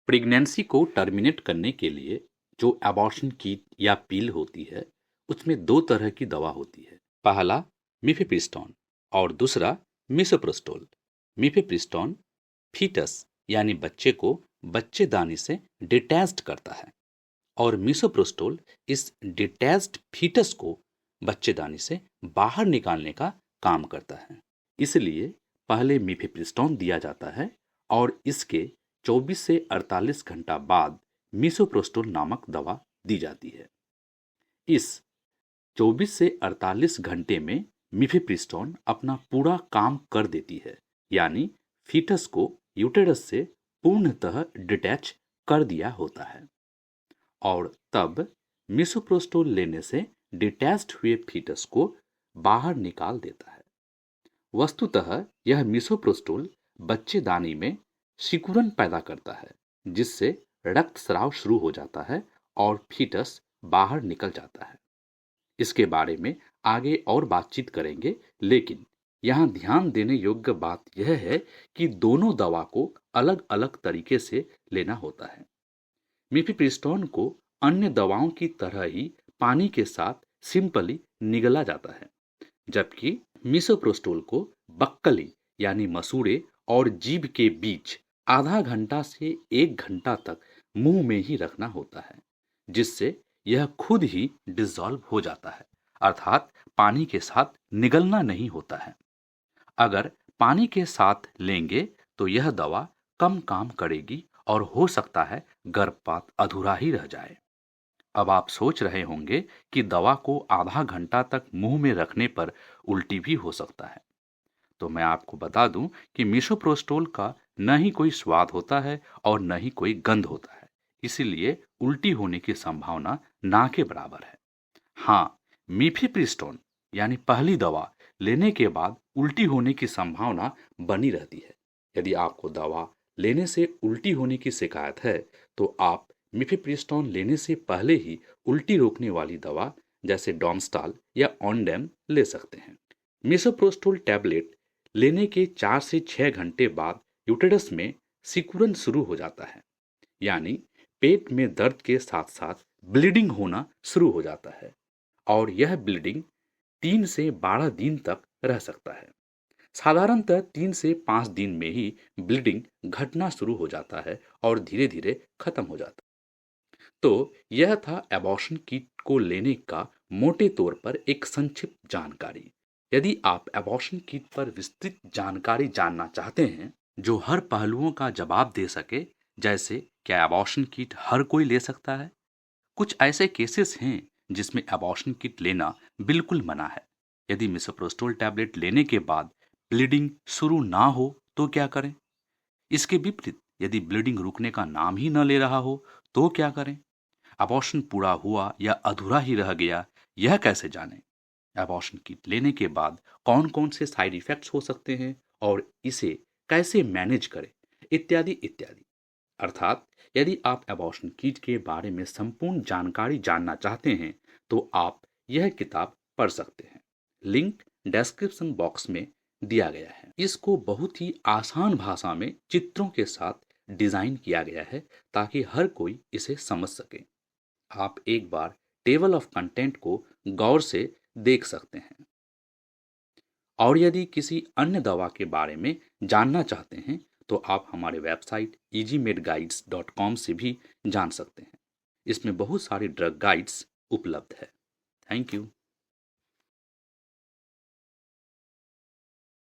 Pregnancy को terminate करने के लिए जो अबॉर्शन किट या पिल होती है, उसमें दो तरह की दवा होती है। पहला मिफेप्रिस्टोन और दूसरा मिसोप्रोस्टोल। मिफेप्रिस्टोन फीटस यानी बच्चे को बच्चेदानी से डिटैच्ड करता है और मिसोप्रोस्टोल इस डिटैच्ड फीटस को बच्चेदानी से बाहर निकालने का काम करता है। इसलिए पहले मिफेप्रिस्टोन दिया जाता है और इसके 24 से 48 घंटा बाद मिसोप्रोस्टोल नामक दवा दी जाती है। इस 24 से 48 घंटे में मिफेप्रिस्टोन अपना पूरा काम कर देती है, यानी फीटस को यूटेरस से पूर्णतः डिटैच कर दिया होता है और तब मिसोप्रोस्टोल लेने से डिटैच्ड हुए फीटस को बाहर निकाल देता है। वस्तुतः यह मिसोप्रोस्टोल बच्चेदानी में सिकुड़न पैदा करता है, जिससे रक्तस्राव शुरू हो जाता है और फीटस बाहर निकल जाता है। इसके बारे में आगे और बातचीत करेंगे, लेकिन यहाँ ध्यान देने योग्य बात यह है कि दोनों दवा को अलग अलग तरीके से लेना होता है। मिफेप्रिस्टोन को अन्य दवाओं की तरह ही पानी के साथ सिंपली निगला जाता है, जबकि मिसोप्रोस्टोल को बक्कली यानी मसूड़े और जीभ के बीच आधा घंटा से 1 घंटा तक मुंह में ही रखना होता है, जिससे यह खुद ही डिसॉल्व हो जाता है, अर्थात पानी के साथ निगलना नहीं होता है। अगर पानी के साथ लेंगे तो यह दवा कम काम करेगी और हो सकता है गर्भपात अधूरा ही रह जाए। अब आप सोच रहे होंगे कि दवा को आधा घंटा तक मुंह में रखने पर उल्टी भी हो सकता है। तो मैं आपको बता दूं कि मिसोप्रोस्टोल का न ही कोई स्वाद होता है और न ही कोई गंध होता है, इसीलिए उल्टी होने की संभावना ना के बराबर है। हाँ, मिफेप्रिस्टोन यानी पहली दवा लेने के बाद उल्टी होने की संभावना बनी रहती है। यदि आपको दवा लेने से उल्टी होने की शिकायत है तो आप मिफेप्रिस्टोन लेने से पहले ही उल्टी रोकने वाली दवा जैसे डॉमस्टाल या ऑनडेम ले सकते हैं। मिसोप्रोस्टोल टैबलेट लेने के 4 से 6 घंटे बाद यूटेरस में सिकुड़न शुरू हो जाता है, यानी पेट में दर्द के साथ साथ ब्लीडिंग होना शुरू हो जाता है और यह ब्लीडिंग 3 से 12 दिन तक रह सकता है। साधारणतः 3 से 5 दिन में ही ब्लीडिंग घटना शुरू हो जाता है और धीरे धीरे खत्म हो जाता है। तो यह था अबॉर्शन किट को लेने का मोटे तौर पर एक संक्षिप्त जानकारी। यदि आप अबॉर्शन किट पर विस्तृत जानकारी जानना चाहते हैं जो हर पहलुओं का जवाब दे सके, जैसे क्या अबॉर्शन किट हर कोई ले सकता है, कुछ ऐसे केसेस हैं जिसमें अबॉर्शन किट लेना बिल्कुल मना है। यदि मिसोप्रोस्टोल टैबलेट लेने के बाद ब्लीडिंग शुरू ना हो तो क्या करें? इसके विपरीत यदि ब्लीडिंग रुकने का नाम ही न ले रहा हो तो क्या करें? अबॉर्शन पूरा हुआ या अधूरा ही रह गया, यह कैसे जानें? अबॉर्शन किट लेने के बाद कौन कौन से साइड इफेक्ट्स हो सकते हैं और इसे कैसे मैनेज करें, इत्यादि इत्यादि। अर्थात यदि आप अबॉर्शन किट के बारे में संपूर्ण जानकारी जानना चाहते हैं तो आप यह किताब पढ़ सकते हैं। लिंक डिस्क्रिप्शन बॉक्स में दिया गया है। इसको बहुत ही आसान भाषा में चित्रों के साथ डिजाइन किया गया है ताकि हर कोई इसे समझ सके। आप एक बार टेबल ऑफ कंटेंट को गौर से देख सकते हैं और यदि किसी अन्य दवा के बारे में जानना चाहते हैं तो आप हमारे वेबसाइट easymedguides.com से भी जान सकते हैं। इसमें बहुत सारी ड्रग गाइड्स उपलब्ध है। Thank you.